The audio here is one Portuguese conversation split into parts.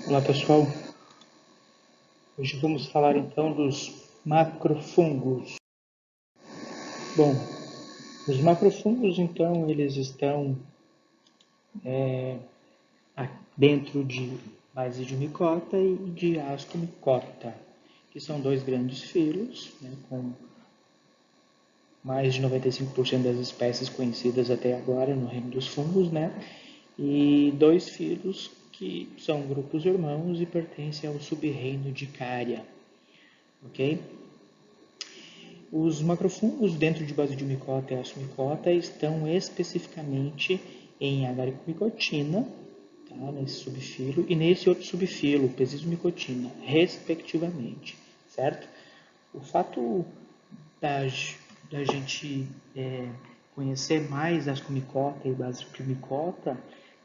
Olá pessoal, hoje vamos falar então dos macrofungos. Bom, os macrofungos então eles estão dentro de Basidiomycota e de Ascomycota, que são dois grandes filos, com mais de 95% das espécies conhecidas até agora no reino dos fungos, e dois filos que são grupos irmãos e pertencem ao sub-reino de Cária, ok? Os macrofungos dentro de Basidiomycota e Ascomycota estão especificamente em Agaricomycotina, nesse subfilo, e nesse outro subfilo, Pesidiomycotina, respectivamente, certo? O fato da gente conhecer mais Ascomycota e Basidiomycota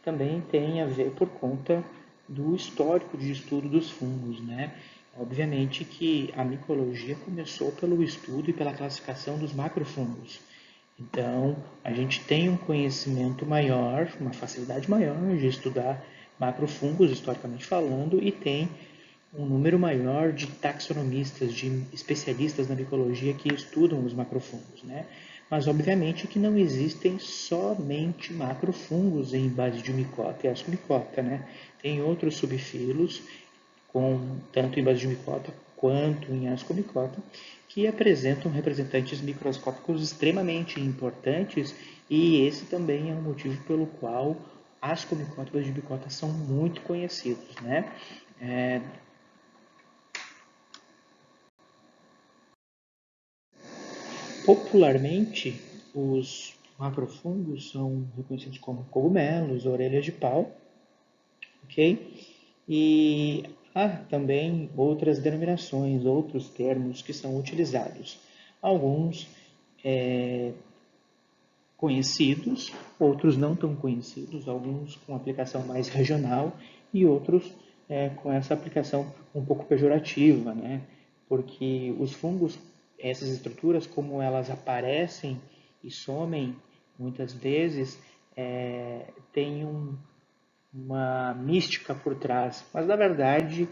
também tem a ver por conta do histórico de estudo dos fungos, Obviamente que a micologia começou pelo estudo e pela classificação dos macrofungos. Então, a gente tem um conhecimento maior, uma facilidade maior de estudar macrofungos, historicamente falando, e tem um número maior de taxonomistas, de especialistas na micologia que estudam os macrofungos, Mas, obviamente, que não existem somente macrofungos em Basidiomycota e Ascomycota, Tem outros subfilos, tanto em Basidiomycota quanto em Ascomycota, que apresentam representantes microscópicos extremamente importantes, e esse também é um motivo pelo qual Ascomycota e Basidiomycota são muito conhecidos, Popularmente, os macrofungos são reconhecidos como cogumelos, orelhas de pau, ok? E há também outras denominações, outros termos que são utilizados. Alguns conhecidos, outros não tão conhecidos, alguns com aplicação mais regional e outros com essa aplicação um pouco pejorativa, Porque os fungos, essas estruturas, como elas aparecem e somem muitas vezes, têm uma mística por trás, mas na verdade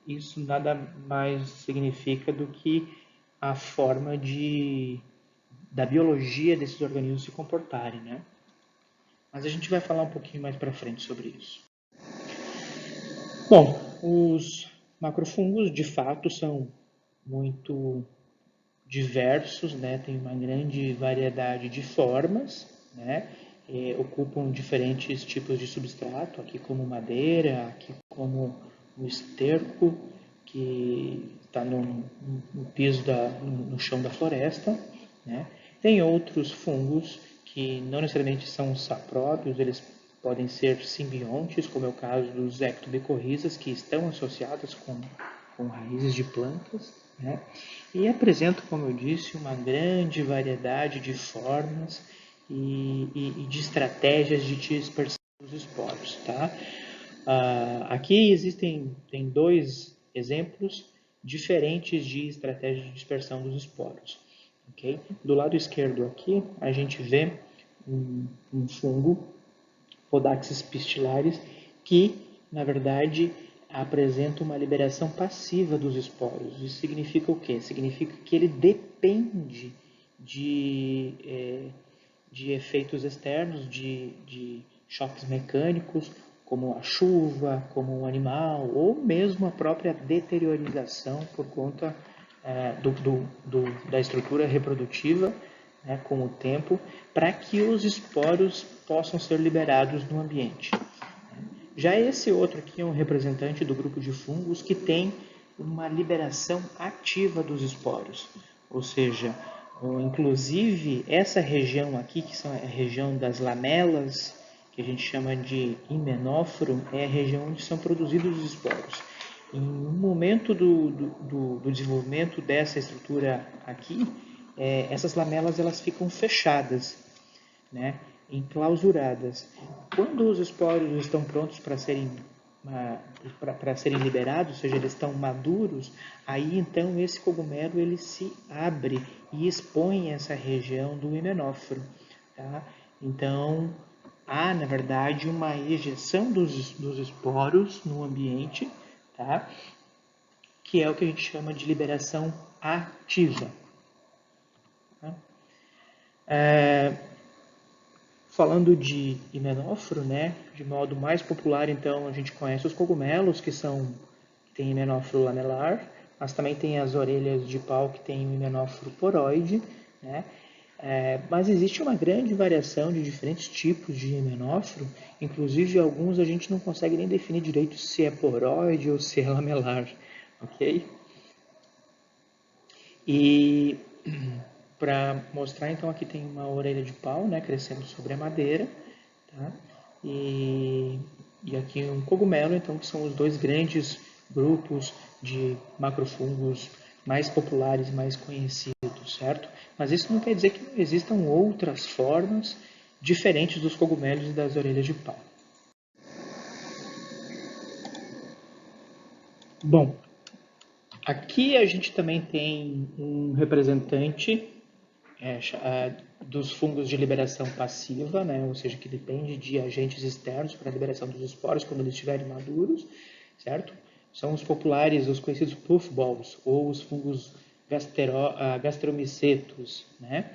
isso nada mais significa do que a forma da biologia desses organismos se comportarem, Mas a gente vai falar um pouquinho mais para frente sobre isso. Bom, os macrofungos de fato são muito diversos, Tem uma grande variedade de formas, ocupam diferentes tipos de substrato, aqui como madeira, aqui como o esterco, que está no piso, no chão da floresta, Tem outros fungos que não necessariamente são sapróbios, eles podem ser simbiontes, como é o caso dos ectomicorrizas, que estão associadas com raízes de plantas, E apresentam, como eu disse, uma grande variedade de formas e de estratégias de dispersão dos esporos, Aqui tem dois exemplos diferentes de estratégia de dispersão dos esporos. Okay? Do lado esquerdo aqui, a gente vê um fungo, Podaxis pistilaris, que, na verdade, apresenta uma liberação passiva dos esporos. Isso significa o quê? Significa que ele depende de efeitos externos, de choques mecânicos, como a chuva, como um animal, ou mesmo a própria deteriorização por conta da estrutura reprodutiva, com o tempo, para que os esporos possam ser liberados no ambiente. Já esse outro aqui é um representante do grupo de fungos que tem uma liberação ativa dos esporos, ou seja, inclusive essa região aqui, que são a região das lamelas, que a gente chama de himenóforo, é a região onde são produzidos os esporos. Em um momento do desenvolvimento dessa estrutura aqui, essas lamelas elas ficam fechadas, enclausuradas. Quando os esporos estão prontos para serem liberados, ou seja, eles estão maduros, aí então esse cogumelo ele se abre e expõe essa região do himenóforo. Então, há, na verdade, uma ejeção dos esporos no ambiente tá? Que é o que a gente chama de liberação ativa. Tá? Falando de himenóforo, né, de modo mais popular, então, a gente conhece os cogumelos, que tem himenóforo lamelar, mas também tem as orelhas de pau, que tem o himenóforo poroide, né? Mas existe uma grande variação de diferentes tipos de himenóforo, inclusive alguns a gente não consegue nem definir direito se é poroide ou se é lamelar, ok? E para mostrar, então, aqui tem uma orelha de pau, né, crescendo sobre a madeira, tá? E aqui um cogumelo, então, que são os dois grandes grupos de macrofungos mais populares, mais conhecidos, certo? Mas isso não quer dizer que não existam outras formas diferentes dos cogumelos e das orelhas de pau. Bom, aqui a gente também tem um representante dos fungos de liberação passiva, né? Ou seja, que depende de agentes externos para a liberação dos esporos quando eles estiverem maduros, certo? São os populares, os conhecidos puffballs, ou os fungos gastromicetos, né?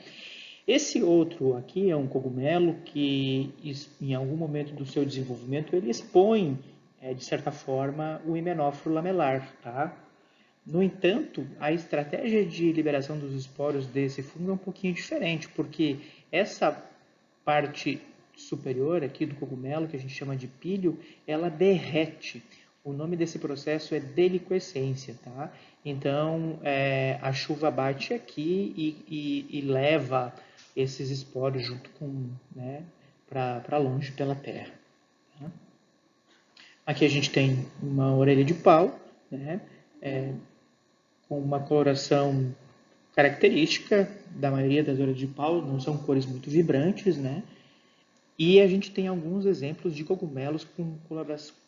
Esse outro aqui é um cogumelo que, em algum momento do seu desenvolvimento, ele expõe, de certa forma, o himenóforo lamelar, tá? No entanto, a estratégia de liberação dos esporos desse fungo é um pouquinho diferente, porque essa parte superior aqui do cogumelo, que a gente chama de pílio, ela derrete. O nome desse processo é deliquescência, tá? Então, a chuva bate aqui e leva esses esporos junto com, né, para longe pela terra. Tá? Aqui a gente tem uma orelha de pau, né? Com uma coloração característica da maioria das orelhas de pau, não são cores muito vibrantes, né? E a gente tem alguns exemplos de cogumelos com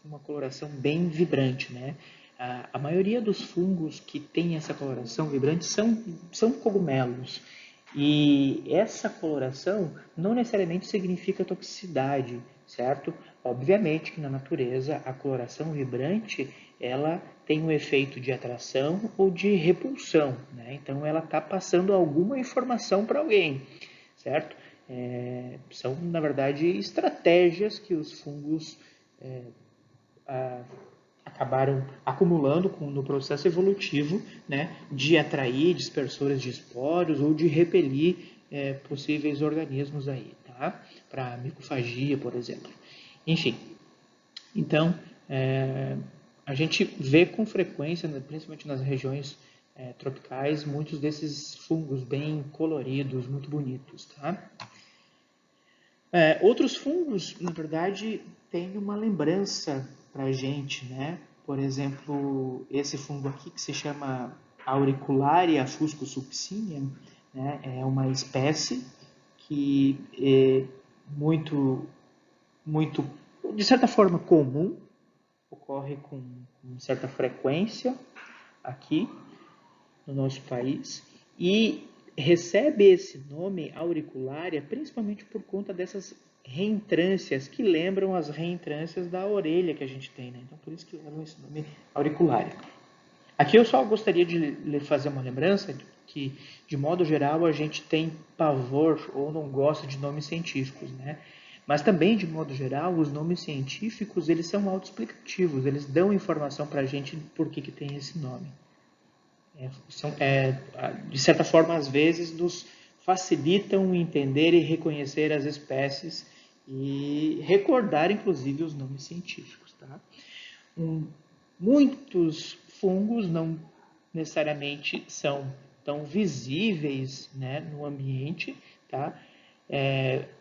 uma coloração bem vibrante, né? A maioria dos fungos que tem essa coloração vibrante são cogumelos. E essa coloração não necessariamente significa toxicidade, certo? Obviamente que na natureza a coloração vibrante ela tem um efeito de atração ou de repulsão, né? Então ela está passando alguma informação para alguém, certo? São, na verdade, estratégias que os fungos acabaram acumulando no processo evolutivo, né, de atrair dispersores de esporos ou de repelir possíveis organismos aí, tá? Para micofagia, por exemplo. Enfim, então, a gente vê com frequência, principalmente nas regiões tropicais, muitos desses fungos bem coloridos, muito bonitos, tá? Outros fungos, na verdade, têm uma lembrança para a gente, né? Por exemplo, esse fungo aqui que se chama Auricularia fuscosuccinea, né? É uma espécie que é muito, de certa forma, comum, ocorre com certa frequência aqui no nosso país e recebe esse nome auriculária principalmente por conta dessas reentrâncias que lembram as reentrâncias da orelha que a gente tem, né? Então por isso que levam esse nome auriculária. Aqui eu só gostaria de lhe fazer uma lembrança de que, de modo geral, a gente tem pavor ou não gosta de nomes científicos, né? Mas também, de modo geral, os nomes científicos, eles são autoexplicativos, eles dão informação para a gente por que tem esse nome. De certa forma, às vezes, nos facilitam entender e reconhecer as espécies e recordar, inclusive, os nomes científicos. Tá? Muitos fungos não necessariamente são tão visíveis, né, no ambiente. Tá?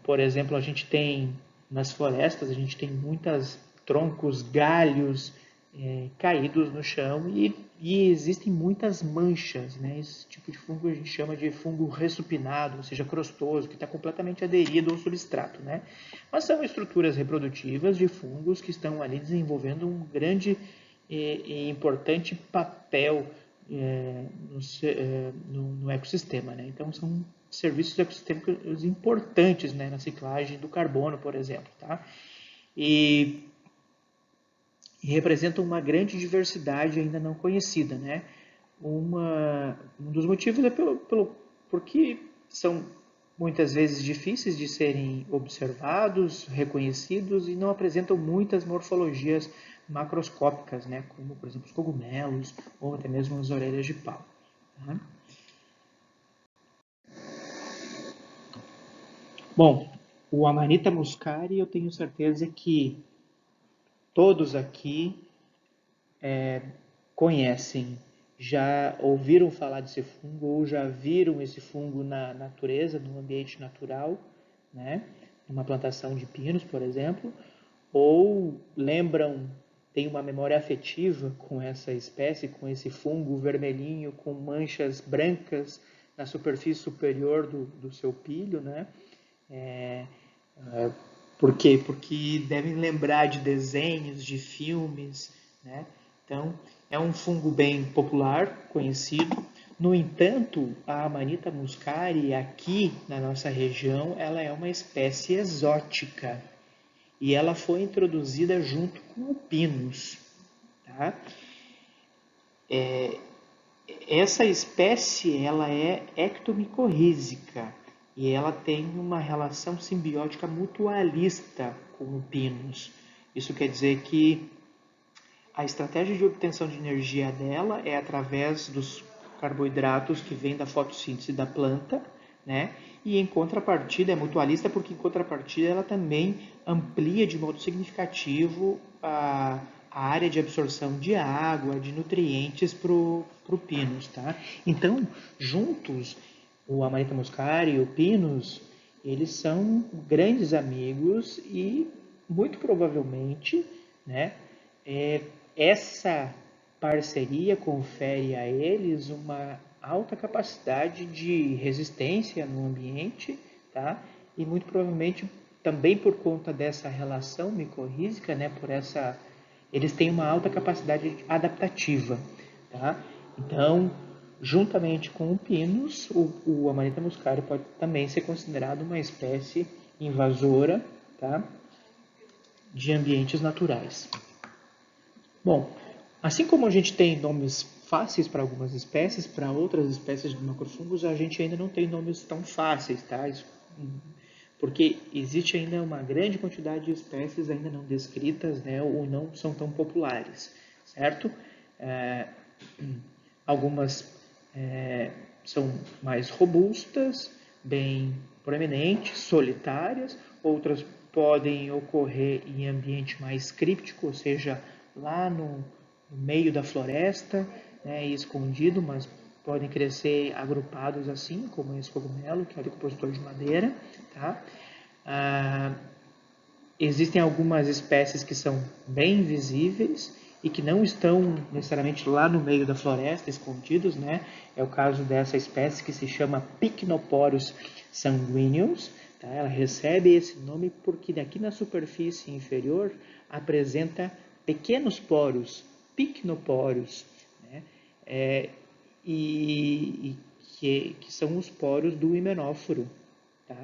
Por exemplo, a gente tem nas florestas, a gente tem muitos troncos, galhos caídos no chão e existem muitas manchas, né? Esse tipo de fungo a gente chama de fungo ressupinado, ou seja, crostoso, que está completamente aderido ao substrato, né? Mas são estruturas reprodutivas de fungos que estão ali desenvolvendo um grande e importante papel no ecossistema, né? Então são serviços ecossistêmicos importantes, né, na ciclagem do carbono, por exemplo, tá? E e representam uma grande diversidade ainda não conhecida, né? Um dos motivos é porque são muitas vezes difíceis de serem observados, reconhecidos e não apresentam muitas morfologias macroscópicas, né? Como, por exemplo, os cogumelos ou até mesmo as orelhas de pau. Tá? Bom, o Amanita muscari eu tenho certeza que todos aqui conhecem, já ouviram falar desse fungo ou já viram esse fungo na natureza, no ambiente natural, né? Numa plantação de pinos, por exemplo, ou lembram, têm uma memória afetiva com essa espécie, com esse fungo vermelhinho, com manchas brancas na superfície superior do seu pilho, né? É, por quê? Porque devem lembrar de desenhos, de filmes, né? Então, é um fungo bem popular, conhecido. No entanto, a Amanita muscari aqui na nossa região, ela é uma espécie exótica e ela foi introduzida junto com o pinus, tá? Essa espécie ela é ectomicorrízica e ela tem uma relação simbiótica mutualista com o pinus. Isso quer dizer que a estratégia de obtenção de energia dela é através dos carboidratos que vêm da fotossíntese da planta, né? E em contrapartida, é mutualista porque em contrapartida ela também amplia de modo significativo a área de absorção de água, de nutrientes para o pinus, tá? Então, juntos, o Amanita muscari e o pinus, eles são grandes amigos e muito provavelmente, né, essa parceria confere a eles uma alta capacidade de resistência no ambiente, tá? E muito provavelmente também por conta dessa relação micorrízica, né, eles têm uma alta capacidade adaptativa, tá? Então, juntamente com o pinus, o Amanita muscari pode também ser considerado uma espécie invasora, tá? De ambientes naturais. Bom, assim como a gente tem nomes fáceis para algumas espécies, para outras espécies de macrofungos a gente ainda não tem nomes tão fáceis, tá? Porque existe ainda uma grande quantidade de espécies ainda não descritas, né, ou não são tão populares, certo? Algumas são mais robustas, bem proeminentes, solitárias, outras podem ocorrer em ambiente mais críptico, ou seja, lá no meio da floresta, né, escondido, mas podem crescer agrupados assim, como esse cogumelo, que é o decompositor de madeira. Tá? Existem algumas espécies que são bem visíveis e que não estão necessariamente lá no meio da floresta, escondidos, né? É o caso dessa espécie que se chama Pycnoporus sanguineus. Tá? Ela recebe esse nome porque aqui na superfície inferior apresenta pequenos poros, pycnoporos, né? Que são os poros do himenóforo, tá?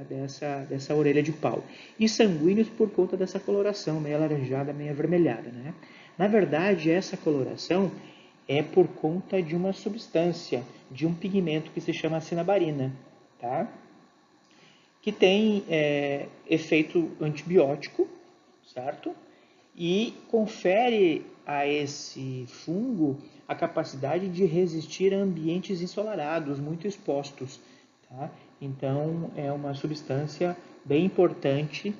dessa orelha de pau. E sanguíneos por conta dessa coloração, meio alaranjada, meio avermelhada. Né? Na verdade, essa coloração é por conta de uma substância, de um pigmento que se chama cinabarina, tá? Que tem efeito antibiótico, certo? E confere a esse fungo a capacidade de resistir a ambientes ensolarados, muito expostos. Tá? Então, é uma substância bem importante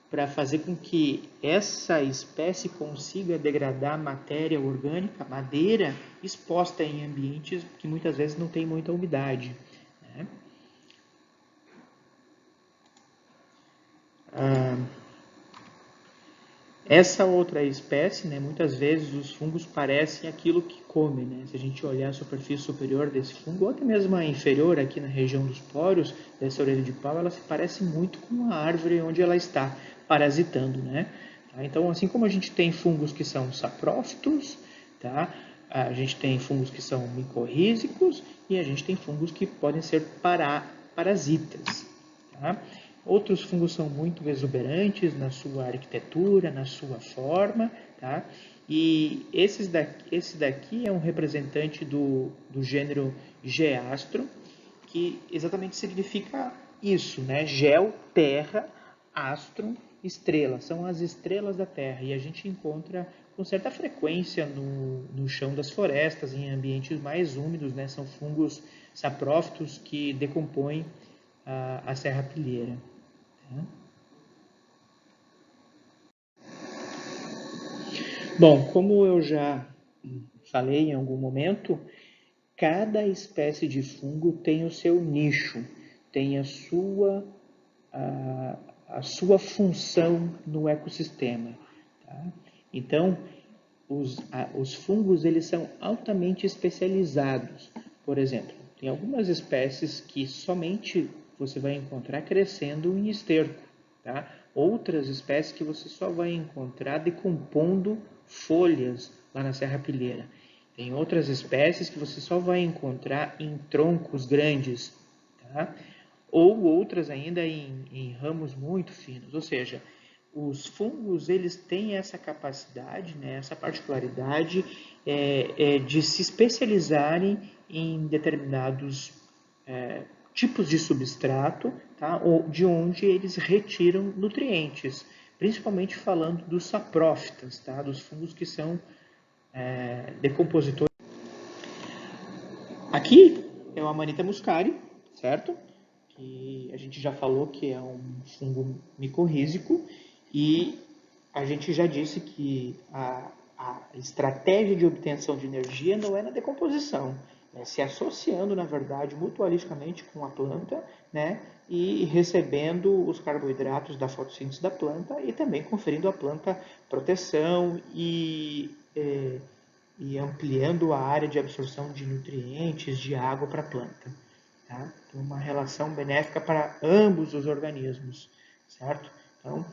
para fazer com que essa espécie consiga degradar matéria orgânica, madeira, exposta em ambientes que muitas vezes não tem muita umidade. Né? Essa outra espécie, né, muitas vezes os fungos parecem aquilo que come. Né? Se a gente olhar a superfície superior desse fungo, ou até mesmo a inferior, aqui na região dos poros, dessa orelha de pau, ela se parece muito com a árvore onde ela está parasitando. Né? Então, assim como a gente tem fungos que são saprófitos, tá? A gente tem fungos que são micorrízicos e a gente tem fungos que podem ser parasitas. Tá? Outros fungos são muito exuberantes na sua arquitetura, na sua forma, tá? E esse daqui é um representante do gênero Geastro, que exatamente significa isso, né? Geo, terra, astro, estrela. São as estrelas da Terra. E a gente encontra com certa frequência no chão das florestas, em ambientes mais úmidos, né? São fungos saprófitos que decompõem a serrapilheira. Tá? Bom, como eu já falei em algum momento, cada espécie de fungo tem o seu nicho, tem a, a sua função no ecossistema. Tá? Então, os fungos eles são altamente especializados. Por exemplo, tem algumas espécies que somente você vai encontrar crescendo em esterco. Tá? Outras espécies que você só vai encontrar decompondo folhas lá na serrapilheira. Tem outras espécies que você só vai encontrar em troncos grandes. Tá? Ou outras ainda em ramos muito finos. Ou seja, os fungos eles têm essa capacidade, né, essa particularidade de se especializarem em determinados tipos de substrato, tá, ou de onde eles retiram nutrientes, principalmente falando dos saprófitas, tá, dos fungos que são decompositores. Aqui é o Amanita muscari, certo? Que a gente já falou que é um fungo micorrízico e a gente já disse que a estratégia de obtenção de energia não é na decomposição, é se associando, na verdade, mutualisticamente com a planta, né, e recebendo os carboidratos da fotossíntese da planta e também conferindo à planta proteção e ampliando a área de absorção de nutrientes, de água para a planta. Tá? Então, uma relação benéfica para ambos os organismos, certo? Então,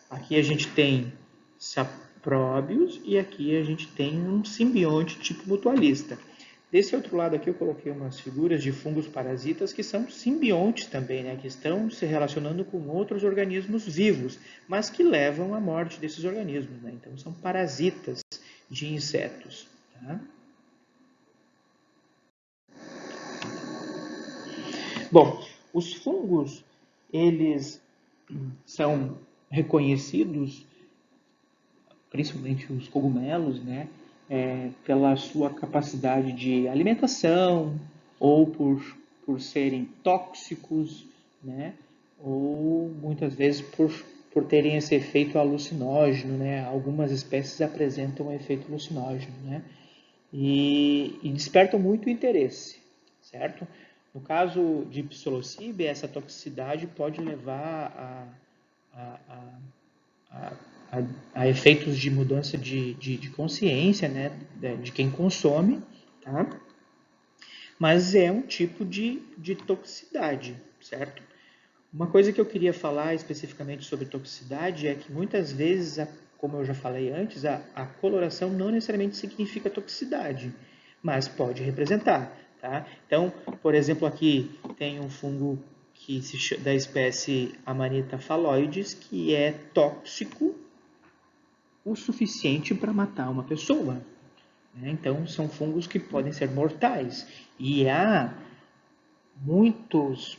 aqui a gente tem sapróbios e aqui a gente tem um simbionte tipo mutualista. Desse outro lado aqui eu coloquei umas figuras de fungos parasitas que são simbiontes também, né? Que estão se relacionando com outros organismos vivos, mas que levam à morte desses organismos, né? Então são parasitas de insetos. Tá? Bom, os fungos, eles são reconhecidos, principalmente os cogumelos, né, pela sua capacidade de alimentação ou por serem tóxicos, né, ou muitas vezes por terem esse efeito alucinógeno, né, algumas espécies apresentam um efeito alucinógeno, né, e despertam muito interesse, certo? No caso de psilocybe, essa toxicidade pode levar a, a, a, a efeitos de mudança de consciência, né, de quem consome, tá? Mas é um tipo de toxicidade, certo? Uma coisa que eu queria falar especificamente sobre toxicidade é que muitas vezes, como eu já falei antes, a coloração não necessariamente significa toxicidade, mas pode representar. Tá? Então, por exemplo, aqui tem um fungo da espécie Amanita phalloides, que é tóxico o suficiente para matar uma pessoa. Né? Então, são fungos que podem ser mortais. E há muitos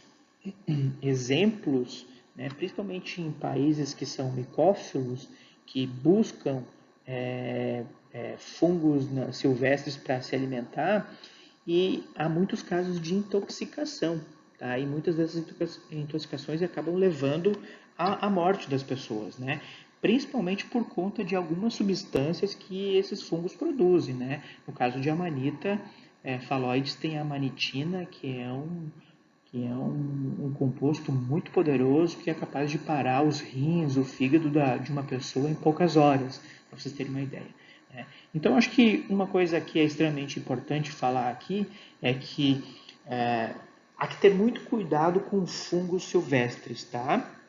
exemplos, né, principalmente em países que são micófilos, que buscam fungos silvestres para se alimentar, e há muitos casos de intoxicação. Tá? E muitas dessas intoxicações acabam levando à morte das pessoas, né? Principalmente por conta de algumas substâncias que esses fungos produzem. Né? No caso de amanita, phalloides tem a amanitina, que é um composto muito poderoso que é capaz de parar os rins, o fígado de uma pessoa em poucas horas, para vocês terem uma ideia. Né? Então, acho que uma coisa que é extremamente importante falar aqui é que há que ter muito cuidado com fungos silvestres, tá?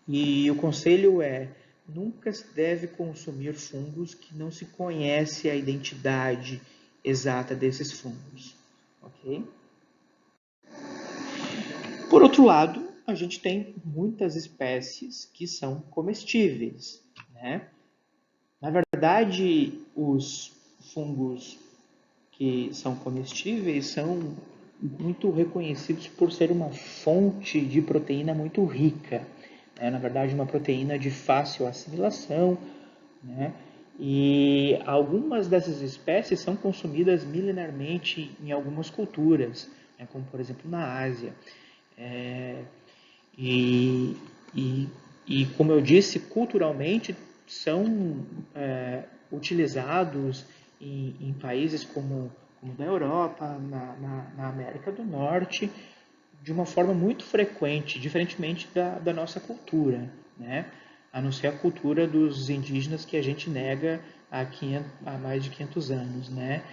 E o conselho é: nunca se deve consumir fungos que não se conhece a identidade exata desses fungos, ok? Por outro lado, a gente tem muitas espécies que são comestíveis, né? Na verdade, os fungos que são comestíveis são muito reconhecidos por ser uma fonte de proteína muito rica. Né? Na verdade, uma proteína de fácil assimilação, né? E algumas dessas espécies são consumidas milenarmente em algumas culturas, né? Como por exemplo na Ásia. É, e, e, e, como eu disse, culturalmente são utilizados em países como da Europa, na América do Norte, de uma forma muito frequente, diferentemente da nossa cultura, né? A não ser a cultura dos indígenas que a gente nega há mais de 500 anos, né?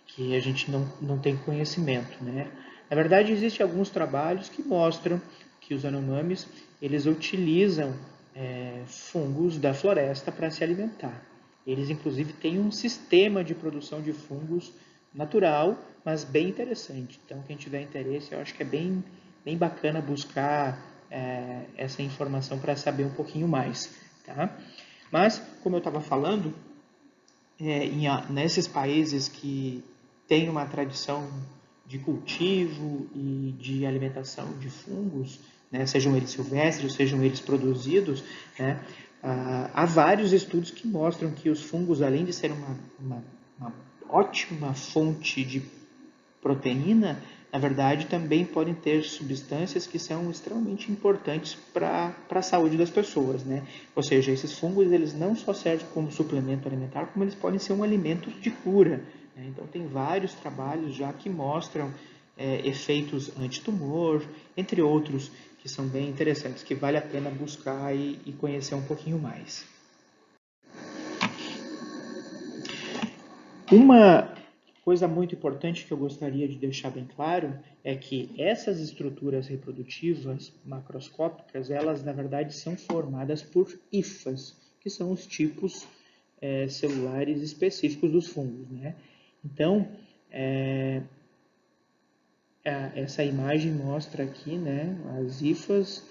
Que a gente não tem conhecimento, né? Na verdade, existem alguns trabalhos que mostram que os Yanomamis eles utilizam fungos da floresta para se alimentar. Eles, inclusive, têm um sistema de produção de fungos natural, mas bem interessante. Então, quem tiver interesse, eu acho que é bem bacana buscar essa informação para saber um pouquinho mais. Tá? Mas, como eu estava falando, nesses países que têm uma tradição de cultivo e de alimentação de fungos, né, sejam eles silvestres, sejam eles produzidos, né, há vários estudos que mostram que os fungos, além de ser uma ótima fonte de proteína, na verdade, também podem ter substâncias que são extremamente importantes para a saúde das pessoas, né? Ou seja, esses fungos eles não só servem como suplemento alimentar, como eles podem ser um alimento de cura. Né? Então, tem vários trabalhos já que mostram efeitos antitumor, entre outros, que são bem interessantes, que vale a pena buscar e conhecer um pouquinho mais. Uma coisa muito importante que eu gostaria de deixar bem claro é que essas estruturas reprodutivas macroscópicas, elas na verdade são formadas por hifas, que são os tipos celulares específicos dos fungos, né? Então, essa imagem mostra aqui, né, as hifas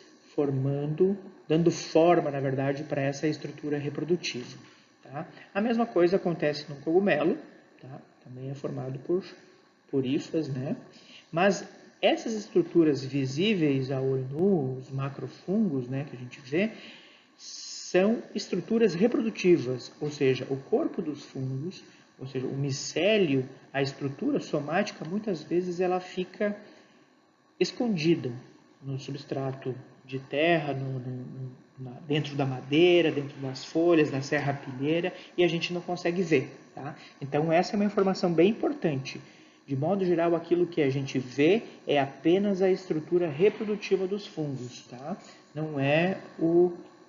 dando forma, na verdade, para essa estrutura reprodutiva. Tá? A mesma coisa acontece no cogumelo, tá? Também é formado por hifas, né? Mas essas estruturas visíveis a olho nu, os macrofungos, né, que a gente vê, são estruturas reprodutivas, ou seja, o corpo dos fungos, ou seja, o micélio, a estrutura somática, muitas vezes ela fica escondida no substrato de terra, dentro da madeira, dentro das folhas, da serrapilheira, e a gente não consegue ver. Tá? Então, essa é uma informação bem importante. De modo geral, aquilo que a gente vê é apenas a estrutura reprodutiva dos fungos, tá? Não é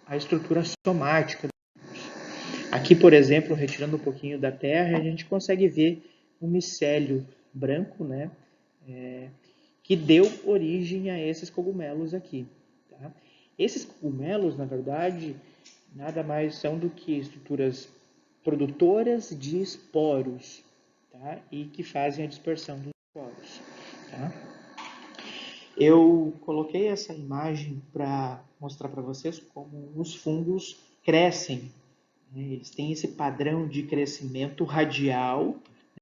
a estrutura somática. Aqui, por exemplo, retirando um pouquinho da terra, a gente consegue ver um micélio branco, né? Que deu origem a esses cogumelos aqui. Tá? Esses cogumelos, na verdade, nada mais são do que estruturas produtoras de esporos, tá? E que fazem a dispersão dos esporos. Tá? Eu coloquei essa imagem para mostrar para vocês como os fungos crescem. Né? Eles têm esse padrão de crescimento radial,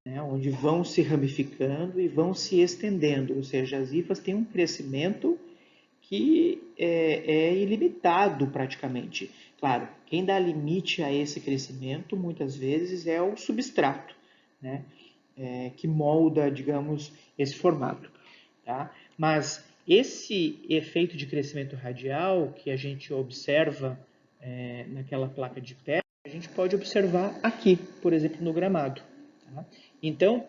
né? Onde vão se ramificando e vão se estendendo. Ou seja, as hifas têm um crescimento que é ilimitado praticamente. Claro, quem dá limite a esse crescimento muitas vezes é o substrato, né? Que molda, digamos, esse formato. Tá? Mas esse efeito de crescimento radial que a gente observa naquela placa de terra, a gente pode observar aqui, por exemplo, no gramado. Tá? Então,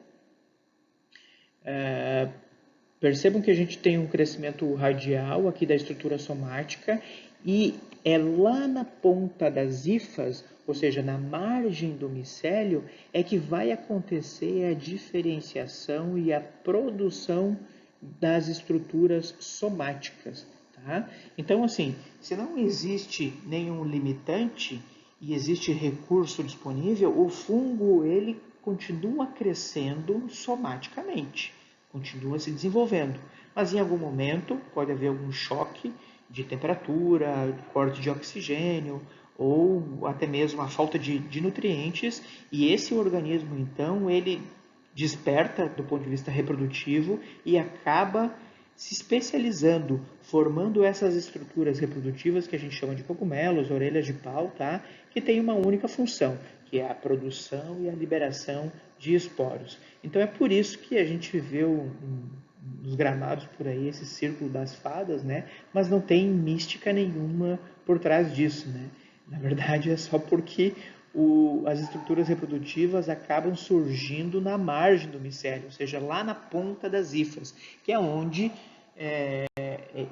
percebam que a gente tem um crescimento radial aqui da estrutura somática e é lá na ponta das hifas, ou seja, na margem do micélio, é que vai acontecer a diferenciação e a produção das estruturas somáticas. Tá? Então, assim, se não existe nenhum limitante e existe recurso disponível, o fungo ele continua crescendo somaticamente, continua se desenvolvendo. Mas em algum momento pode haver algum choque de temperatura, corte de oxigênio ou até mesmo a falta de nutrientes, e esse organismo, então, ele desperta do ponto de vista reprodutivo e acaba se especializando, formando essas estruturas reprodutivas que a gente chama de cogumelos, orelhas de pau, tá? Que tem uma única função, que é a produção e a liberação de esporos. Então é por isso que a gente vê nos gramados por aí esse círculo das fadas, né? Mas não tem mística nenhuma por trás disso, né? Na verdade é só porque as estruturas reprodutivas acabam surgindo na margem do micélio, ou seja, lá na ponta das hifas, que é onde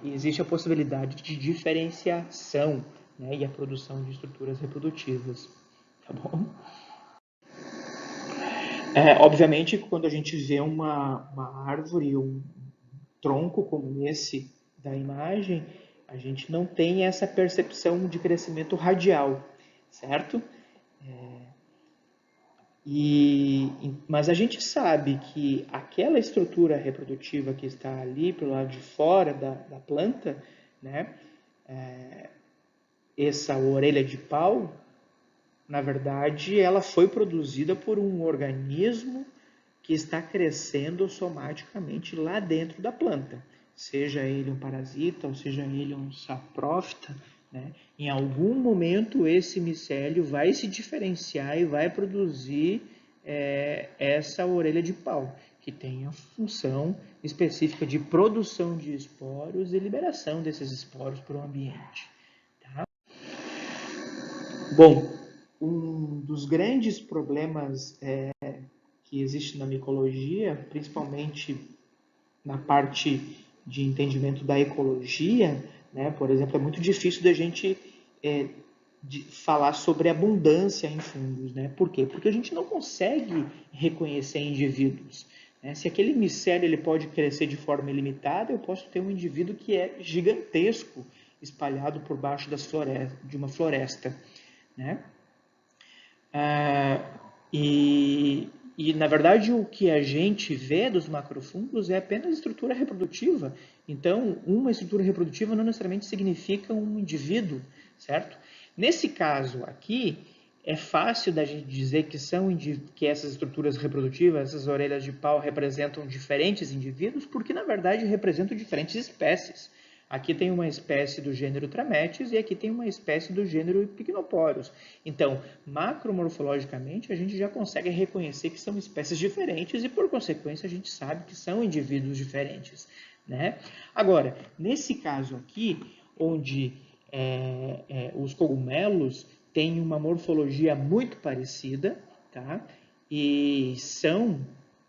existe a possibilidade de diferenciação, né, e a produção de estruturas reprodutivas. Tá bom? Obviamente, quando a gente vê uma árvore, um tronco como esse da imagem, a gente não tem essa percepção de crescimento radial, certo? Mas a gente sabe que aquela estrutura reprodutiva que está ali pelo lado de fora da planta, né, essa orelha de pau, na verdade, ela foi produzida por um organismo que está crescendo somaticamente lá dentro da planta. Seja ele um parasita ou seja ele um saprófita, né? Em algum momento esse micélio vai se diferenciar e vai produzir essa orelha de pau, que tem a função específica de produção de esporos e liberação desses esporos para o ambiente. Tá? Bom, um dos grandes problemas que existe na micologia, principalmente na parte de entendimento da ecologia, né? Por exemplo, é muito difícil da gente falar sobre abundância em fungos, né? Por quê? Porque a gente não consegue reconhecer indivíduos. Né? Se aquele micélio ele pode crescer de forma ilimitada, eu posso ter um indivíduo que é gigantesco, espalhado por baixo de uma floresta. Né? E, na verdade, o que a gente vê dos macrofungos é apenas estrutura reprodutiva. Então, uma estrutura reprodutiva não necessariamente significa um indivíduo, certo? Nesse caso aqui, é fácil da gente dizer que essas estruturas reprodutivas, essas orelhas de pau, representam diferentes indivíduos, porque, na verdade, representam diferentes espécies. Aqui tem uma espécie do gênero Trametes e aqui tem uma espécie do gênero Pycnoporus. Então, macromorfologicamente, a gente já consegue reconhecer que são espécies diferentes e, por consequência, a gente sabe que são indivíduos diferentes. Né? Agora, nesse caso aqui, onde os cogumelos têm uma morfologia muito parecida, tá? E são,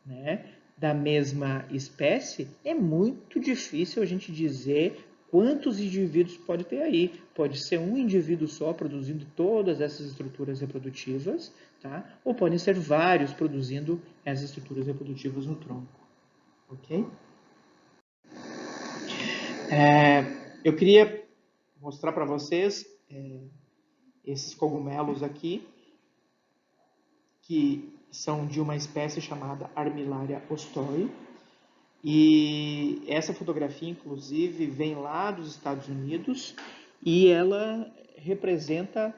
né, da mesma espécie, é muito difícil a gente dizer quantos indivíduos pode ter aí. Pode ser um indivíduo só produzindo todas essas estruturas reprodutivas, tá? Ou podem ser vários produzindo essas estruturas reprodutivas no tronco. Ok? Eu queria mostrar para vocês esses cogumelos aqui, que são de uma espécie chamada Armillaria ostori. E essa fotografia, inclusive, vem lá dos Estados Unidos e ela representa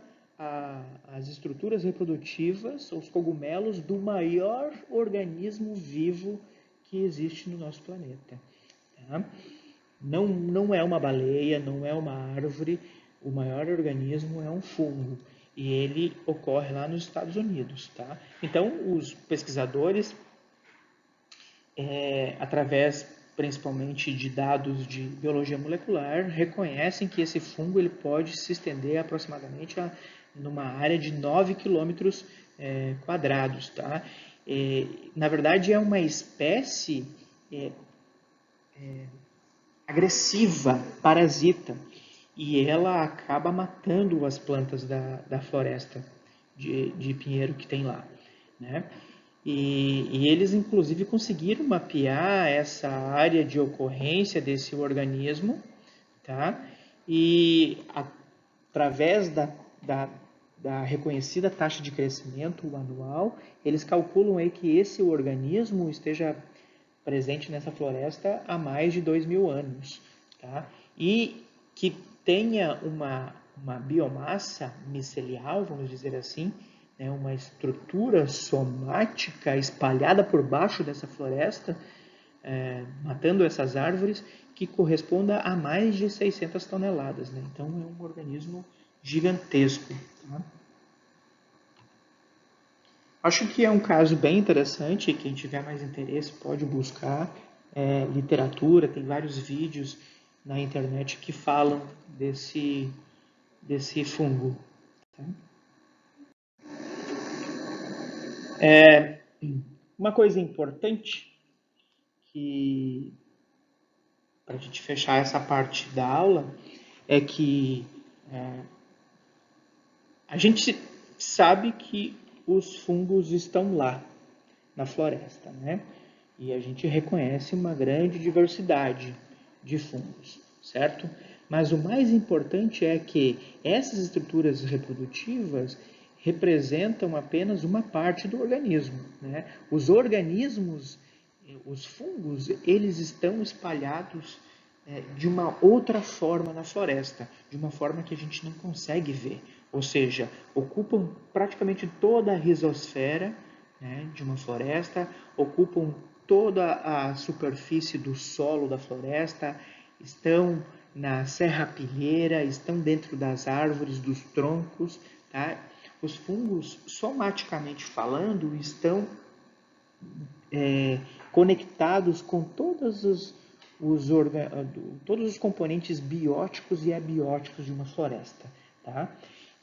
as estruturas reprodutivas, os cogumelos do maior organismo vivo que existe no nosso planeta. Tá? Não é uma baleia, não é uma árvore, o maior organismo é um fungo e ele ocorre lá nos Estados Unidos. Tá? Então, os pesquisadores através principalmente de dados de biologia molecular, reconhecem que esse fungo ele pode se estender aproximadamente numa área de 9 quilômetros quadrados. Tá? Na verdade, é uma espécie agressiva, parasita, e ela acaba matando as plantas da floresta de pinheiro que tem lá. Né? E eles, inclusive, conseguiram mapear essa área de ocorrência desse organismo, tá? E através da reconhecida taxa de crescimento anual, eles calculam aí que esse organismo esteja presente nessa floresta há mais de 2.000 anos, tá? E que tenha uma biomassa micelial, vamos dizer assim, né, uma estrutura somática espalhada por baixo dessa floresta, matando essas árvores, que corresponda a mais de 600 toneladas. Né? Então, é um organismo gigantesco. Tá? Acho que é um caso bem interessante. Quem tiver mais interesse pode buscar literatura, tem vários vídeos na internet que falam desse fungo. Tá? Uma coisa importante que, para a gente fechar essa parte da aula, é que a gente sabe que os fungos estão lá na floresta, né? E a gente reconhece uma grande diversidade de fungos, certo? Mas o mais importante é que essas estruturas reprodutivas representam apenas uma parte do organismo, né? Os organismos, os fungos, eles estão espalhados de uma outra forma na floresta, de uma forma que a gente não consegue ver. Ou seja, ocupam praticamente toda a rizosfera, né, de uma floresta, ocupam toda a superfície do solo da floresta, estão na serrapilheira, estão dentro das árvores, dos troncos. Tá? Os fungos, somaticamente falando, estão conectados com todos os componentes bióticos e abióticos de uma floresta. Tá?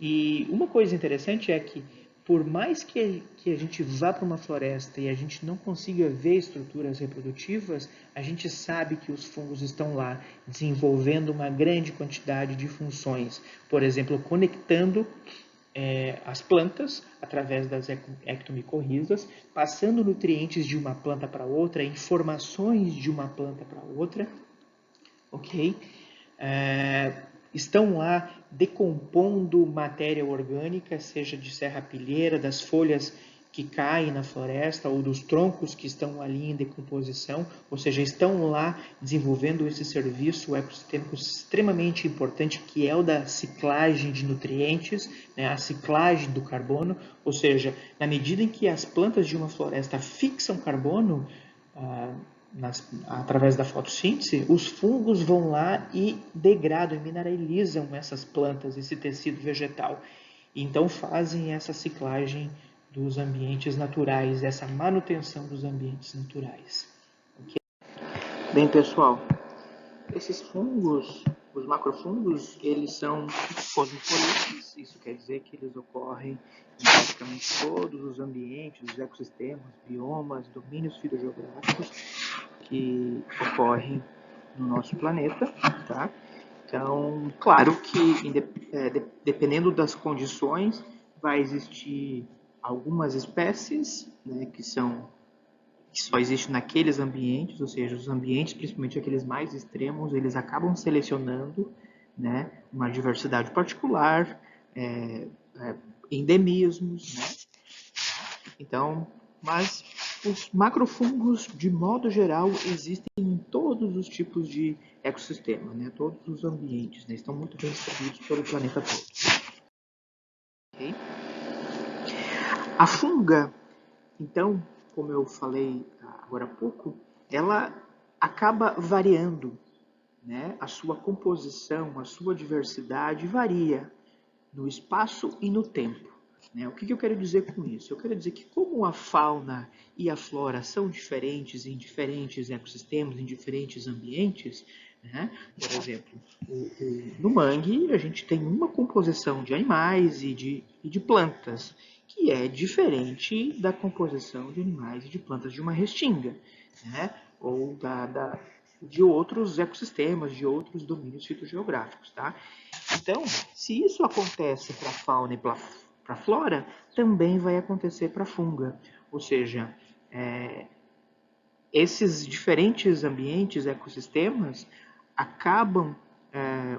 E uma coisa interessante é que, por mais que a gente vá para uma floresta e a gente não consiga ver estruturas reprodutivas, a gente sabe que os fungos estão lá desenvolvendo uma grande quantidade de funções. Por exemplo, conectando as plantas através das ectomicorrizas, passando nutrientes de uma planta para outra, informações de uma planta para outra, ok? Estão lá decompondo matéria orgânica, seja de serrapilheira, das folhas que caem na floresta ou dos troncos que estão ali em decomposição, ou seja, estão lá desenvolvendo esse serviço ecossistêmico extremamente importante, que é o da ciclagem de nutrientes, né, a ciclagem do carbono, ou seja, na medida em que as plantas de uma floresta fixam carbono, através da fotossíntese, os fungos vão lá e degradam e mineralizam essas plantas, esse tecido vegetal. E então fazem essa ciclagem dos ambientes naturais, essa manutenção dos ambientes naturais. Okay? Bem, pessoal, esses fungos, os macrofungos, eles são cosmopolitas. Isso quer dizer que eles ocorrem em praticamente todos os ambientes, os ecossistemas, biomas, domínios fitogeográficos que ocorrem no nosso planeta, tá? Então, claro que dependendo das condições, vai existir algumas espécies, né, que só existem naqueles ambientes, ou seja, os ambientes, principalmente aqueles mais extremos, eles acabam selecionando, né, uma diversidade particular, endemismos, né? Então, mas os macrofungos, de modo geral, existem em todos os tipos de ecossistema, né? Todos os ambientes, né? Estão muito bem distribuídos pelo planeta todo. Okay? A funga, então, como eu falei agora há pouco, ela acaba variando, né? A sua composição, a sua diversidade varia no espaço e no tempo. O que eu quero dizer com isso? Eu quero dizer que como a fauna e a flora são diferentes em diferentes ecossistemas, em diferentes ambientes, né? Por exemplo, no mangue a gente tem uma composição de animais e de plantas que é diferente da composição de animais e de plantas de uma restinga, né? Ou de outros ecossistemas, de outros domínios fitogeográficos, tá? Então, se isso acontece para a fauna e para a flora, também vai acontecer para a funga. Ou seja, esses diferentes ambientes, ecossistemas, acabam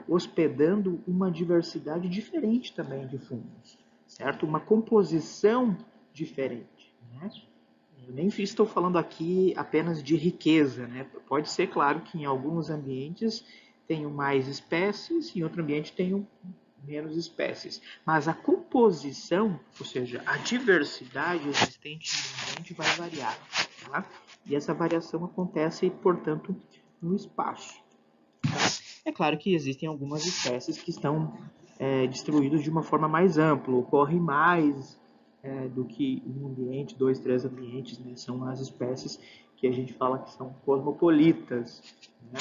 hospedando uma diversidade diferente também de fungos, certo? Uma composição diferente, né? Eu nem estou falando aqui apenas de riqueza, né? Pode ser, claro, que em alguns ambientes tenham mais espécies e em outro ambiente tenham menos espécies. Mas a composição, ou seja, a diversidade existente no ambiente vai variar. Tá? E essa variação acontece, portanto, no espaço. Tá? É claro que existem algumas espécies que estão distribuídas de uma forma mais ampla, ocorre mais do que um ambiente, 2, 3 ambientes, né? São as espécies que a gente fala que são cosmopolitas, né?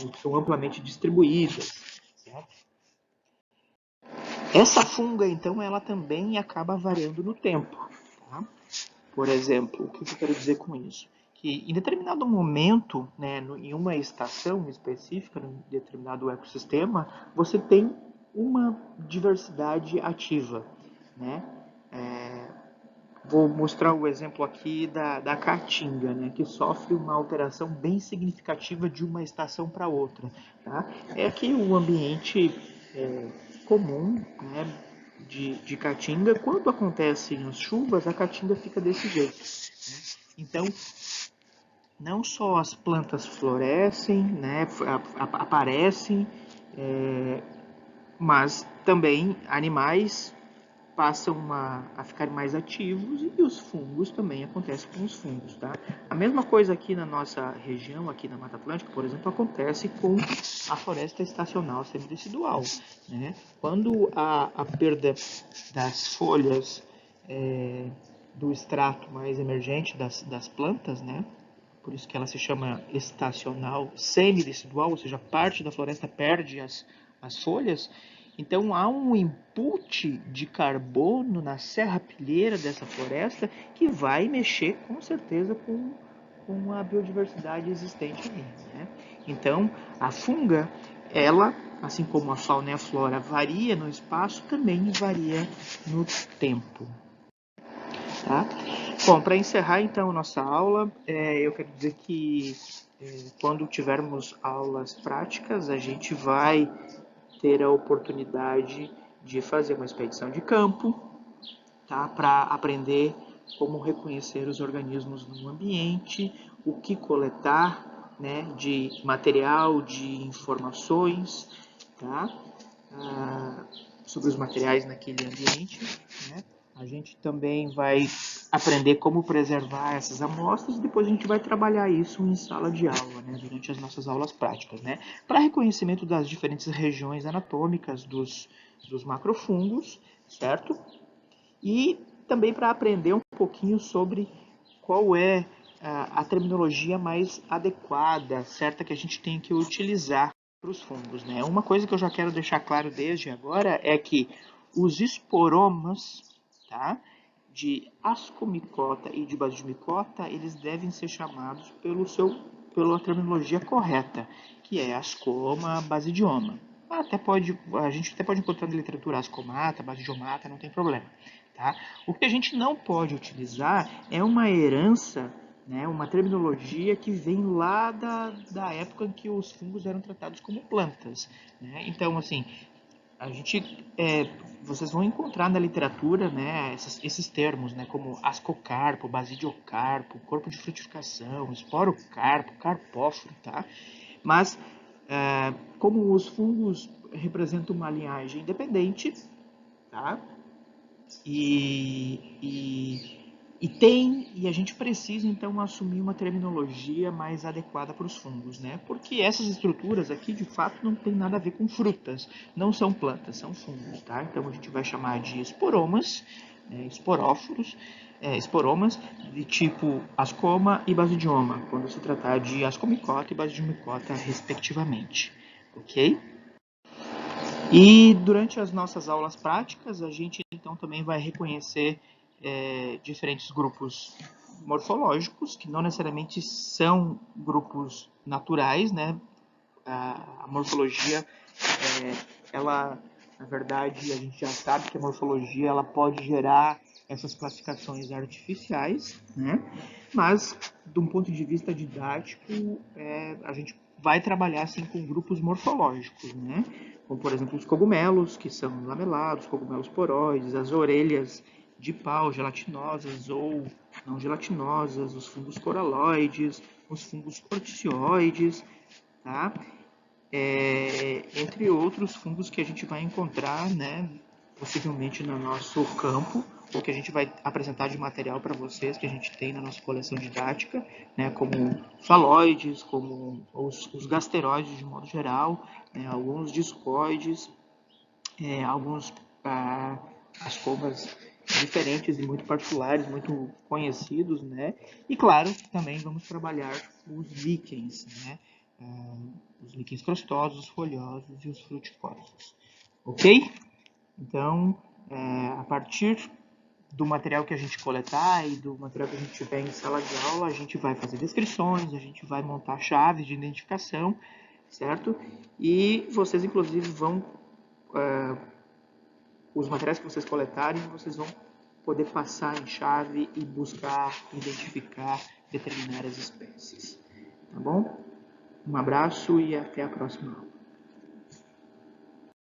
Ou que são amplamente distribuídas. Certo? Essa funga, então, ela também acaba variando no tempo. Tá? Por exemplo, o que eu quero dizer com isso? Que em determinado momento, né, em uma estação específica, em determinado ecossistema, você tem uma diversidade ativa. Né? Vou mostrar o exemplo aqui da caatinga, né, que sofre uma alteração bem significativa de uma estação para outra. Tá? É que o ambiente comum, né, de caatinga, quando acontecem as chuvas, a caatinga fica desse jeito. Né? Então, não só as plantas florescem, né, aparecem, mas também animais passam a ficar mais ativos e os fungos também acontecem com os fungos, tá? A mesma coisa aqui na nossa região, aqui na Mata Atlântica, por exemplo, acontece com a floresta estacional semidecidual, né? Quando a perda das folhas do extrato mais emergente das plantas, né? Por isso que ela se chama estacional semidecidual, ou seja, parte da floresta perde as folhas. Então há um input de carbono na serrapilheira dessa floresta que vai mexer com certeza com a biodiversidade existente ali. Né? Então a funga, ela, assim como a fauna e a flora varia no espaço, também varia no tempo. Tá? Bom, para encerrar então nossa aula, eu quero dizer que quando tivermos aulas práticas, a gente vai ter a oportunidade de fazer uma expedição de campo, tá? Para aprender como reconhecer os organismos no ambiente, o que coletar, né, de material, de informações, tá? Sobre os materiais naquele ambiente, né? A gente também vai aprender como preservar essas amostras e depois a gente vai trabalhar isso em sala de aula, né, durante as nossas aulas práticas, né, para reconhecimento das diferentes regiões anatômicas dos macrofungos, certo? E também para aprender um pouquinho sobre qual é a terminologia mais adequada, certa, que a gente tem que utilizar para os fungos. Né? Uma coisa que eu já quero deixar claro desde agora é que os esporomas, tá, de ascomicota e de basidimicota, eles devem ser chamados pela terminologia correta, que é ascoma, basidioma. A gente até pode encontrar na literatura ascomata, basidiomata, não tem problema. Tá? O que a gente não pode utilizar é uma herança, né, uma terminologia que vem lá da época em que os fungos eram tratados como plantas. Né? Então, assim, a gente, vocês vão encontrar na literatura, né, esses termos, né, como ascocarpo, basidiocarpo, corpo de frutificação, esporocarpo, carpóforo, tá? Mas, como os fungos representam uma linhagem independente, tá? E a gente precisa então assumir uma terminologia mais adequada para os fungos, né? Porque essas estruturas aqui de fato não tem nada a ver com frutas, não são plantas, são fungos, tá? Então a gente vai chamar de esporomas, esporóforos, esporomas de tipo ascoma e basidioma, quando se tratar de ascomicota e basidimicota respectivamente, ok? E durante as nossas aulas práticas, a gente então também vai reconhecer diferentes grupos morfológicos, que não necessariamente são grupos naturais, né? A morfologia, ela, na verdade, a gente já sabe que a morfologia ela pode gerar essas classificações artificiais, né? Mas, de um ponto de vista didático, a gente vai trabalhar assim com grupos morfológicos, né? Como, por exemplo, os cogumelos, que são lamelados, cogumelos poroides, as orelhas de pau gelatinosas ou não gelatinosas, os fungos coraloides, os fungos corticioides, tá? entre outros fungos que a gente vai encontrar, né, possivelmente no nosso campo, ou que a gente vai apresentar de material para vocês, que a gente tem na nossa coleção didática, né, como faloides, como os gasteroides de modo geral, né, alguns discoides, alguns ascomas diferentes e muito particulares, muito conhecidos, né? E claro, também vamos trabalhar os líquens, né? Os líquens crostosos, folhosos e os fruticosos, ok? Então, a partir do material que a gente coletar e do material que a gente tiver em sala de aula, a gente vai fazer descrições, a gente vai montar chaves de identificação, certo? E vocês, inclusive, vão os materiais que vocês coletarem, vocês vão poder passar em chave e buscar, identificar, determinar as espécies. Tá bom? Um abraço e até a próxima aula.